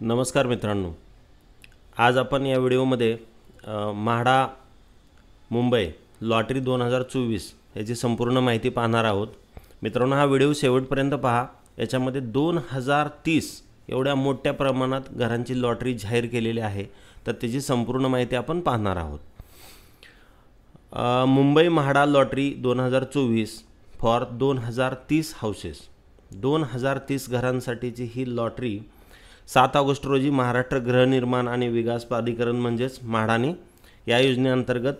नमस्कार मित्रांनो, आज आपण या व्हिडिओमध्ये म्हाडा मुंबई लॉटरी 2024 याची संपूर्ण माहिती पाहणार आहोत। मित्रांनो, हा व्हिडिओ शेवटपर्यंत पहा। याच्यामध्ये 2030 एवढ्या मोठ्या प्रमाणात घरांची लॉटरी जाहीर केलेली आहे, तर त्याची संपूर्ण माहिती आपण पाहणार आहोत। Mumbai MHADA lottery 2024 for 2030 houses, 2030 घरांसाठीची ही लॉटरी 7 ऑगस्ट रोजी महाराष्ट्र गृहनिर्माण आणि विकास प्राधिकरण म्हणजेच म्हाडाने या योजनेअंतर्गत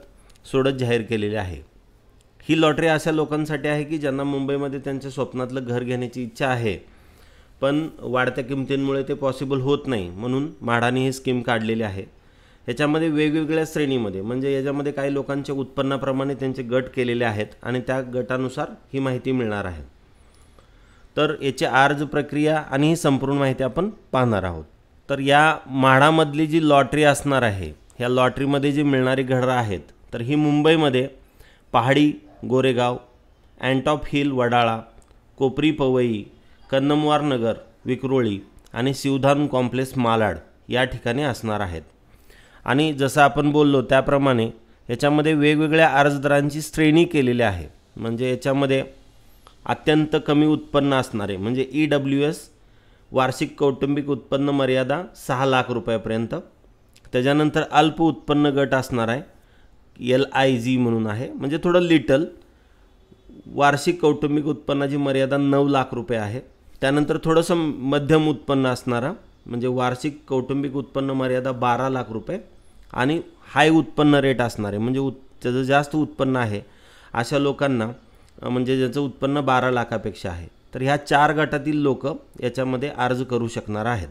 सोडत जाहीर केलेली आहे। ही लॉटरी अशा लोकांसाठी आहे की ज्यांना मुंबईमध्ये त्यांच्या स्वप्नातलं घर घेण्याची इच्छा आहे, पण वाढत्या किमतींमुळे ते पॉसिबल होत नाही, म्हणून म्हाडाने ही स्कीम काढलेली आहे। याच्यामध्ये वेगवेगळ्या श्रेणीमध्ये म्हणजे याच्यामध्ये काही लोकांच्या उत्पन्नाप्रमाणे त्यांचे गट केलेले आहेत आणि त्या गटानुसार ही माहिती मिळणार आहे। तर याची अर्ज प्रक्रिया आणि ही संपूर्ण माहिती आपण पाहणार आहोत। तर या म्हाडामधली जी लॉटरी असणार आहे, ह्या लॉटरीमध्ये जी मिळणारी घरं आहेत, तर ही मुंबईमध्ये पहाडी गोरेगाव, अँटॉप हिल वडाळा, कोपरी पवई, कन्नमवार नगर विक्रोळी आणि शिवधाम कॉम्प्लेक्स मालाड या ठिकाणी असणार आहेत। आणि जसं आपण बोललो त्याप्रमाणे याच्यामध्ये वेगवेगळ्या अर्जदारांची श्रेणी केलेली आहे। म्हणजे याच्यामध्ये अत्यंत कमी उत्पन्न असणारे म्हणजे EWS वार्षिक कौटुंबिक उत्पन्न मर्यादा 6 लाख रुपयापर्यंत, त्याच्यानंतर अल्प उत्पन्न गट असणार आहे LIG म्हणून आहे, म्हणजे थोडं लिटल, वार्षिक कौटुंबिक उत्पन्नाची मर्यादा 9 लाख रुपये आहे। त्यानंतर थोडंसं मध्यम उत्पन्न असणारा म्हणजे वार्षिक कौटुंबिक उत्पन्न मर्यादा 12 लाख रुपये आणि हाय उत्पन्न रेट असणारे म्हणजे त्याचं जास्त उत्पन्न आहे अशा लोकांना, म्हणजे ज्याचं उत्पन्न 12 लाखापेक्षा आहे, तर ह्या 4 गटातील लोक याच्यामध्ये अर्ज करू शकणार आहेत।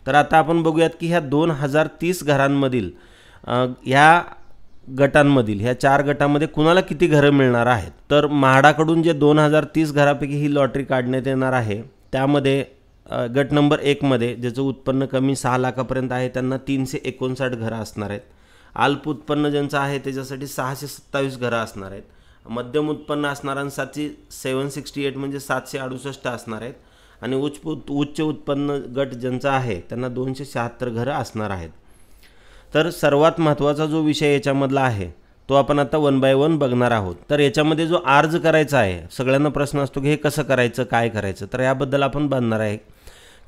तर आता आपण बघूयात की ह्या 2030 घरांमधील ह्या गटांमधील ह्या 4 गटांमध्ये कुणाला किती घरं मिळणार आहेत। तर म्हाडाकडून जे 2030 घरापैकी ही लॉटरी काढण्यात येणार आहे, त्यामध्ये गट नंबर 1 मध्ये ज्याचं उत्पन्न कमी 6 लाखापर्यंत आहे त्यांना 359 घरं असणार आहेत। अल्प उत्पन्न ज्यांचं आहे त्याच्यासाठी 627 घरं असणार आहेत। मध्यम उत्पन्न असणाऱ्यांसाठी 768 म्हणजे 768 असणार आहेत आणि उच्च उत्पन्न गट ज्यांचा आहे त्यांना 276 घरं असणार आहेत। तर सर्वात महत्त्वाचा जो विषय याच्यामधला आहे तो आपण आता 1 बाय 1 बघणार आहोत। तर याच्यामध्ये जो अर्ज करायचा आहे, सगळ्यांना प्रश्न असतो की हे कसं करायचं, काय करायचं, तर याबद्दल आपण बघणार आहे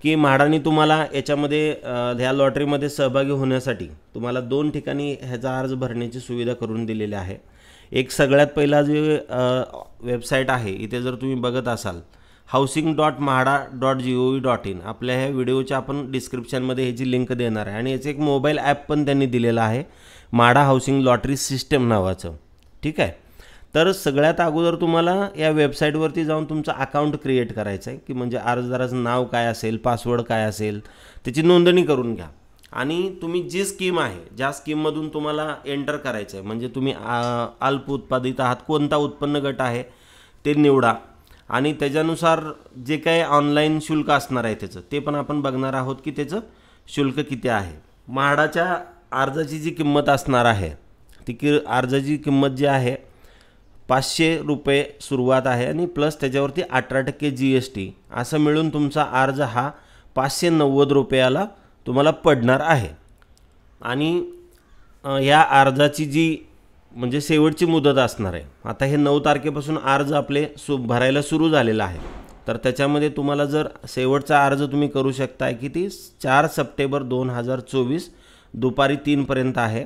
की म्हाडाने तुम्हाला याच्यामध्ये ह्या लॉटरीमध्ये सहभागी होण्यासाठी तुम्हाला 2 ठिकाणी ह्याचा अर्ज भरण्याची सुविधा करून दिलेली आहे। एक सगळ्यात पहिला जे वेबसाईट आहे, इथे जर तुम्ही बघत असाल housing.mahada.gov.in, आपल्या ह्या व्हिडिओच्या आपण डिस्क्रिप्शनमध्ये ह्याची लिंक देणार आहे आणि याचं एक मोबाईल ॲप पण त्यांनी दिलेलं आहे, म्हाडा हाऊसिंग लॉटरी सिस्टम नावाचं। ठीक आहे, तर सगळ्यात अगोदर तुम्हाला या वेबसाईटवरती जाऊन तुमचं अकाउंट क्रिएट करायचं आहे, की म्हणजे अर्जदाराचं नाव काय असेल, पासवर्ड काय असेल, त्याची नोंदणी करून घ्या आणि तुम्ही जी स्कीम आहे ज्या स्कीममधून तुम्हाला एंटर करायचं आहे, म्हणजे तुम्ही अल्प उत्पादित आहात, कोणता उत्पन्न गट आहे ते निवडा आणि त्याच्यानुसार जे काही ऑनलाईन शुल्क असणार आहे त्याचं ते पण आपण बघणार आहोत की त्याचं शुल्क किती आहे। म्हाडाच्या अर्जाची जी किंमत असणार आहे ती अर्जाची किंमत जी आहे 500 रुपये सुरुवात आहे आणि प्लस त्याच्यावरती 18% GST असं मिळून तुमचा अर्ज हा 590 रुपयाला तुम्हाला पडणार आहे। आणि या अर्जाची जी म्हणजे शेवटची मुदत असणार आहे, आता हे 9 तारखेपासून अर्ज आपले भरायला सुरू झालेला आहे, तर त्याच्यामध्ये तुम्हाला जर शेवटचा अर्ज तुम्ही करू शकताय की ती 4 सप्टेंबर 2024 दुपारी 3 पर्यंत आहे।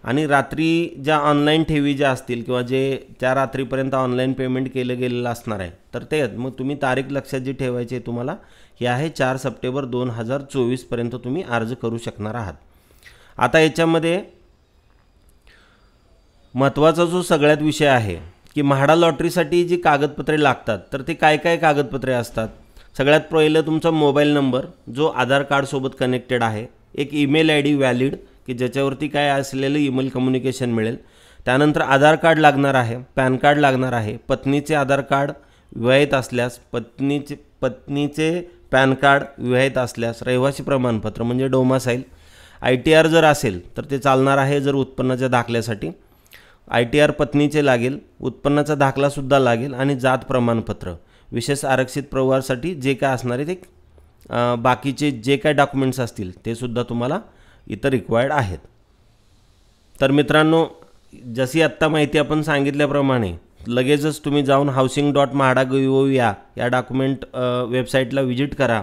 आणि रात्री ज्या ऑनलाईन ठेवी ज्या असतील किंवा जे त्या रात्रीपर्यंत ऑनलाईन पेमेंट केलं गेलेलं असणार आहे, तर ते मग तुम्ही तारीख लक्षात जी ठेवायची आहे तुम्हाला हे आहे 4 सप्टेंबर 2024 पर्यंत तुम्ही अर्ज करू शकणार आहात। आता याच्यामध्ये महत्त्वाचा जो सगळ्यात विषय आहे की म्हाडा लॉटरीसाठी जी कागदपत्रे लागतात, तर ते काय काय कागदपत्रे असतात। सगळ्यात पहिलं तुमचा मोबाईल नंबर जो आधार कार्डसोबत कनेक्टेड आहे, एक ईमेल ID व्हॅलिड की ज्याच्यावरती काय असलेलं ईमेल कम्युनिकेशन मिळेल, त्यानंतर आधार कार्ड लागणार आहे, पॅन कार्ड लागणार आहे, पत्नीचे आधार कार्ड विवाहित असल्यास, पत्नीचे पॅन कार्ड विवाहित असल्यास, रहिवासी प्रमाणपत्र म्हणजे डोमासाईल, ITR जर असेल तर ते चालणार आहे जर उत्पन्नाच्या दाखल्यासाठी, ITR पत्नीचे लागेल, उत्पन्नाचा दाखलासुद्धा लागेल आणि जात प्रमाणपत्र, विशेष आरक्षित प्रवाहासाठी जे काय असणार आहे ते बाकीचे जे काय डॉक्युमेंट्स असतील ते सुद्धा तुम्हाला इथं रिक्वायर्ड आहेत. तर मित्रांनो, जशी आत्ता माहिती आपण सांगितल्याप्रमाणे लगेचच तुम्ही जाऊन housing.mahada.gov या डॉक्युमेंट वेबसाईटला व्हिजिट करा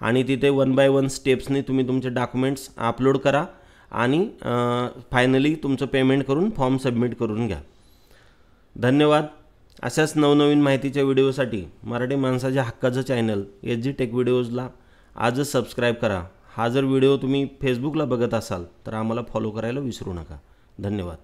आणि तिथे 1 बाय 1 स्टेप्सनी तुम्ही तुमचे डॉक्युमेंट्स अपलोड करा आणि फायनली तुमचं पेमेंट करून फॉर्म सबमिट करून घ्या. धन्यवाद. अशाच नवनवीन माहितीच्या व्हिडिओसाठी मराठी माणसाच्या हक्काचं चॅनल SG टेक व्हिडिओजला आजच सबस्क्राईब करा. हा जर व्हिडिओ तुम्ही फेसबुकला बघत असाल तर आम्हाला फॉलो करायला विसरू नका. धन्यवाद.